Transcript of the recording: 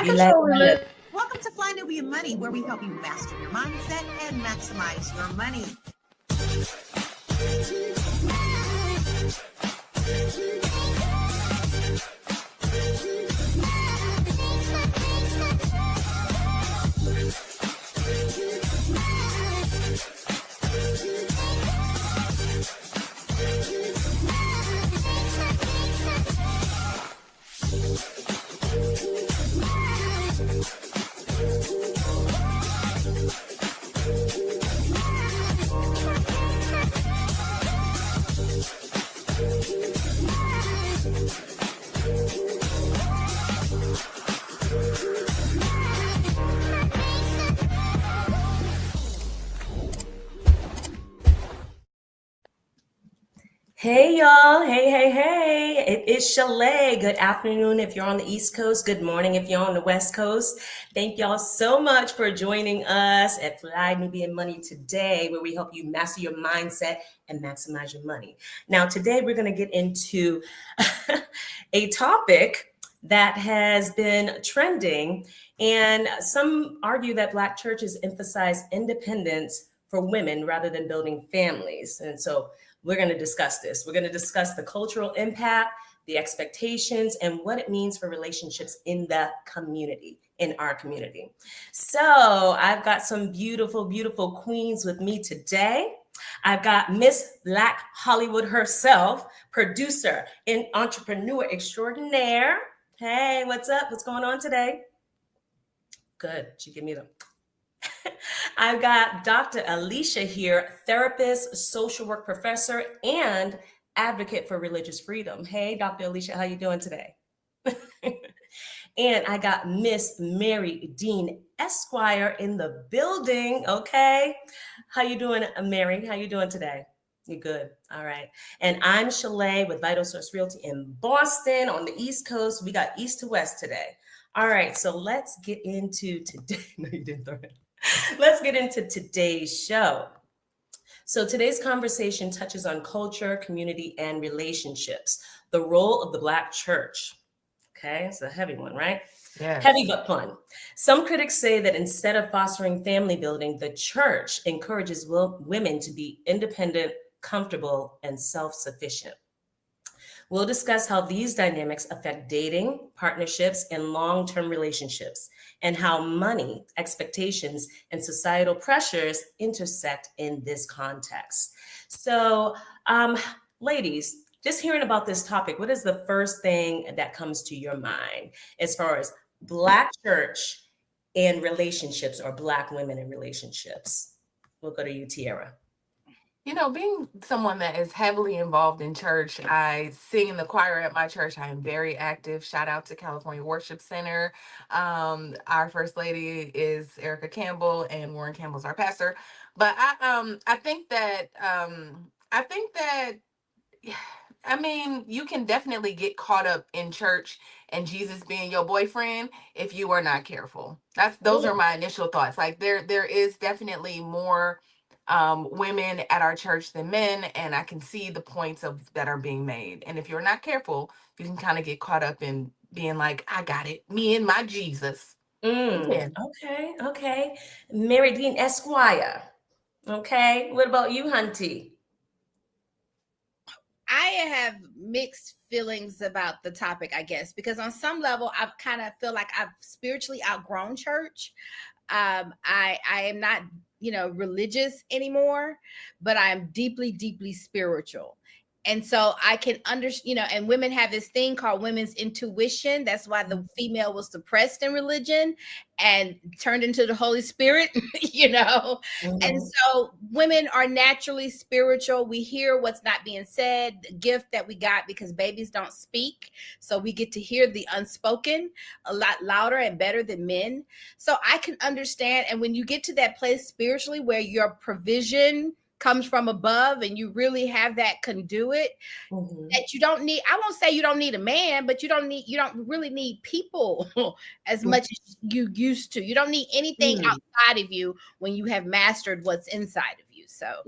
Welcome to Flying Over Your Money, where we help you master your mindset and maximize your money. Hey, y'all. Hey. It is Chalet. Good afternoon if you're on the East Coast. Good morning if you're on the West Coast. Thank y'all so much for joining us at Fly Nubian Money today, where we help you master your mindset and maximize your money. Now, today we're going to get into a topic that has been trending, and some argue that Black churches emphasize independence for women rather than building families. And so we're going to discuss this. We're going to discuss the cultural impact, the expectations, and what it means for relationships in the community, in our community. So I've got some beautiful, beautiful queens with me today. I've got Miss Black Hollywood herself, producer and entrepreneur extraordinaire. Hey, what's up? What's going on today? Good. She give me the... I've got Dr. Alicia here, therapist, social work professor, and advocate for religious freedom. Hey, Dr. Alicia, how you doing today? And I got Miss Mary Dean Esquire in the building. Okay. How you doing, Mary? How you doing today? You good? All right. And I'm Chalet with Vital Source Realty in Boston on the East Coast. We got East to West today. All right. So let's get into today. No, you didn't throw it. Let's get into today's show. So today's conversation touches on culture, community, and relationships, the role of the Black church. Okay, it's a heavy one, right? Yes. Heavy but fun. Some critics say that instead of fostering family building, the church encourages women to be independent, comfortable, and self-sufficient. We'll discuss how these dynamics affect dating, partnerships, and long-term relationships, and how money, expectations, and societal pressures intersect in this context. So, ladies, just hearing about this topic, what is the first thing that comes to your mind as far as Black church and relationships, or Black women in relationships? We'll go to you, Tiara. You know, being someone that is heavily involved in church, I sing in the choir at my church. I am very active. Shout out to California Worship Center. Our first lady is Erica Campbell, and Warren Campbell's our pastor. But I think that you can definitely get caught up in church and Jesus being your boyfriend if you are not careful. Those are my initial thoughts. Like there is definitely more women at our church than men, and I can see the points that are being made. And if you're not careful, you can kind of get caught up in being like, I got it, me and my Jesus. Okay. Mary Dean Esquire. Okay. What about you, Hunty? I have mixed feelings about the topic, I guess, because on some level, I kind of feel like I've spiritually outgrown church. I am not, religious anymore, but I'm deeply, deeply spiritual. And so I can understand, and women have this thing called women's intuition. That's why the female was suppressed in religion and turned into the Holy Spirit, Mm-hmm. And so women are naturally spiritual. We hear what's not being said, the gift that we got because babies don't speak. So we get to hear the unspoken a lot louder and better than men. So I can understand. And when you get to that place spiritually where your provision comes from above and you really have that conduit, that you don't need, I won't say you don't need a man, but you don't really need people as much as you used to. You don't need anything outside of you when you have mastered what's inside of you. So